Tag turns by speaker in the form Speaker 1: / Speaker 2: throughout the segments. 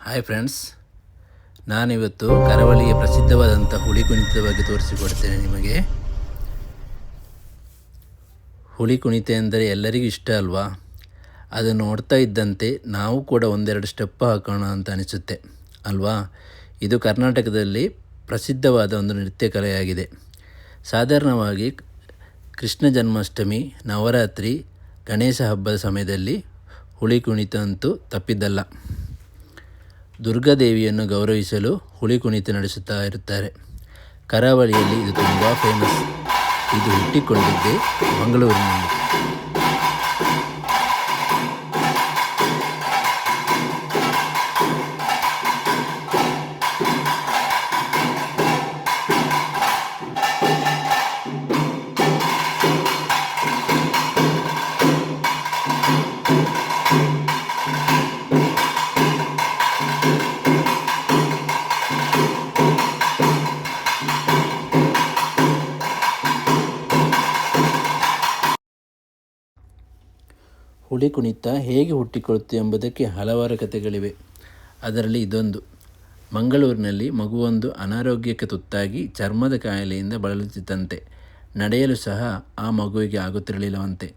Speaker 1: Hi friends, ನಾನಿವತ್ತು ಕರಾವಳಿಯ ಪ್ರಸಿದ್ಧವಾದಂಥ ಹುಲಿ ಕುಣಿತದ ಬಗ್ಗೆ ತೋರಿಸಿಕೊಡ್ತೇನೆ ನಿಮಗೆ. ಹುಲಿ ಕುಣಿತ ಎಂದರೆ ಎಲ್ಲರಿಗೂ ಇಷ್ಟ ಅಲ್ವಾ? ಅದನ್ನು ನೋಡ್ತಾ ಇದ್ದಂತೆ ನಾವು ಕೂಡ ಒಂದೆರಡು ಸ್ಟೆಪ್ ಹಾಕೋಣ ಅಂತ ಅನಿಸುತ್ತೆ ಅಲ್ವಾ? ಇದು ಕರ್ನಾಟಕದಲ್ಲಿ ಪ್ರಸಿದ್ಧವಾದ ಒಂದು ನೃತ್ಯ ಕಲೆಯಾಗಿದೆ. ಸಾಧಾರಣವಾಗಿ ಕೃಷ್ಣ ಜನ್ಮಾಷ್ಟಮಿ, ನವರಾತ್ರಿ, ಗಣೇಶ ಹಬ್ಬದ ಸಮಯದಲ್ಲಿ ಹುಲಿ ಕುಣಿತ ಅಂತೂ ತಪ್ಪಿದ್ದಲ್ಲ. ದುರ್ಗಾದೇವಿಯನ್ನು ಗೌರವಿಸಲು ಹುಲಿ ಕುಣಿತ ನಡೆಸುತ್ತಾ ಇರುತ್ತಾರೆ. ಕರಾವಳಿಯಲ್ಲಿ ಇದು ತುಂಬ ಫೇಮಸ್. ಇದು ಹುಟ್ಟಿಕೊಂಡಿದ್ದೇ ಮಂಗಳೂರಿನಲ್ಲಿ. ಹುಲಿ ಕುಣಿತ ಹೇಗೆ ಹುಟ್ಟಿಕೊಳ್ಳುತ್ತೆ ಎಂಬುದಕ್ಕೆ ಹಲವಾರು ಕಥೆಗಳಿವೆ. ಅದರಲ್ಲಿ ಇದೊಂದು. ಮಂಗಳೂರಿನಲ್ಲಿ ಮಗುವೊಂದು ಅನಾರೋಗ್ಯಕ್ಕೆ ತುತ್ತಾಗಿ ಚರ್ಮದ ಕಾಯಿಲೆಯಿಂದ ಬಳಲುತ್ತಿತ್ತಂತೆ. ನಡೆಯಲು ಸಹ ಆ ಮಗುವಿಗೆ ಆಗುತ್ತಿರಲಿಲ್ಲವಂತೆ.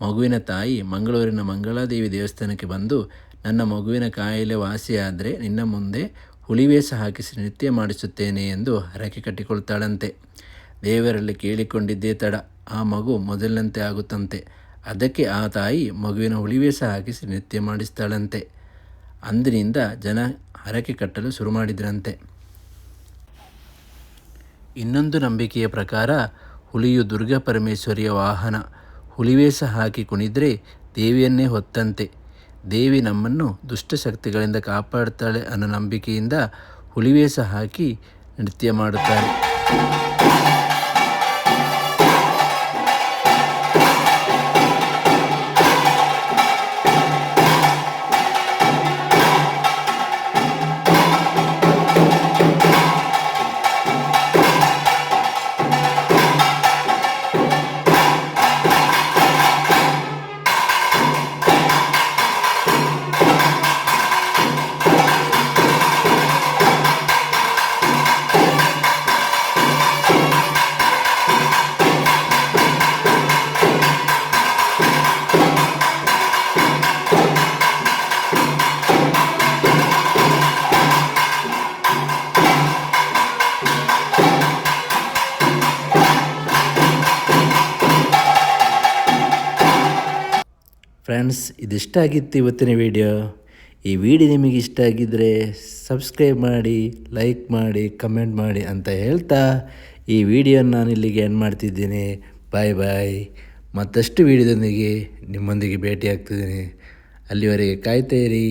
Speaker 1: ಮಗುವಿನ ತಾಯಿ ಮಂಗಳೂರಿನ ಮಂಗಳಾದೇವಿ ದೇವಸ್ಥಾನಕ್ಕೆ ಬಂದು, ನನ್ನ ಮಗುವಿನ ಕಾಯಿಲೆ ವಾಸಿಯಾದರೆ ನಿನ್ನ ಮುಂದೆ ಹುಲಿವೇಷ ಹಾಕಿಸಿ ನೃತ್ಯ ಮಾಡಿಸುತ್ತೇನೆ ಎಂದು ಹರಕೆ ಕಟ್ಟಿಕೊಳ್ತಾಳಂತೆ. ದೇವರಲ್ಲಿ ಕೇಳಿಕೊಂಡಿದ್ದೇ ತಡ, ಆ ಮಗು ಮೊದಲಿನಂತೆ ಆಗುತ್ತಂತೆ. ಅದಕ್ಕೆ ಆ ತಾಯಿ ಮಗುವಿನ ಹುಲಿವೇಷ ಹಾಕಿಸಿ ನೃತ್ಯ ಮಾಡಿಸ್ತಾಳಂತೆ. ಅಂದಿನಿಂದ ಜನ ಹರಕೆ ಕಟ್ಟಲು ಶುರು ಮಾಡಿದ್ರಂತೆ. ಇನ್ನೊಂದು ನಂಬಿಕೆಯ ಪ್ರಕಾರ ಹುಲಿಯು ದುರ್ಗಾ ಪರಮೇಶ್ವರಿಯ ವಾಹನ. ಹುಲಿವೇಷ ಹಾಕಿ ಕುಣಿದ್ರೆ ದೇವಿಯನ್ನೇ ಹೊತ್ತಂತೆ. ದೇವಿ ನಮ್ಮನ್ನು ದುಷ್ಟಶಕ್ತಿಗಳಿಂದ ಕಾಪಾಡ್ತಾಳೆ ಅನ್ನೋ ನಂಬಿಕೆಯಿಂದ ಹುಲಿವೇಷ ಹಾಕಿ ನೃತ್ಯ ಮಾಡುತ್ತಾರೆ. ಫ್ರೆಂಡ್ಸ್, ಇದಿಷ್ಟ ಆಗಿತ್ತು ಇವತ್ತಿನ ವಿಡಿಯೋ. ಈ ವಿಡಿಯೋ ನಿಮಗೆ ಇಷ್ಟ ಆಗಿದ್ದರೆ ಸಬ್ಸ್ಕ್ರೈಬ್ ಮಾಡಿ, ಲೈಕ್ ಮಾಡಿ, ಕಮೆಂಟ್ ಮಾಡಿ ಅಂತ ಹೇಳ್ತಾ ಈ ವಿಡಿಯೋನ ನಾನು ಇಲ್ಲಿಗೆ ಎಂಡ್ ಮಾಡ್ತಿದ್ದೀನಿ. ಬಾಯ್ ಬಾಯ್. ಮತ್ತಷ್ಟು ವಿಡಿಯೋದೊಂದಿಗೆ ನಿಮ್ಮೊಂದಿಗೆ ಭೇಟಿ ಆಗ್ತಿದ್ದೀನಿ. ಅಲ್ಲಿವರೆಗೆ ಕಾಯ್ತಾ ಇರಿ.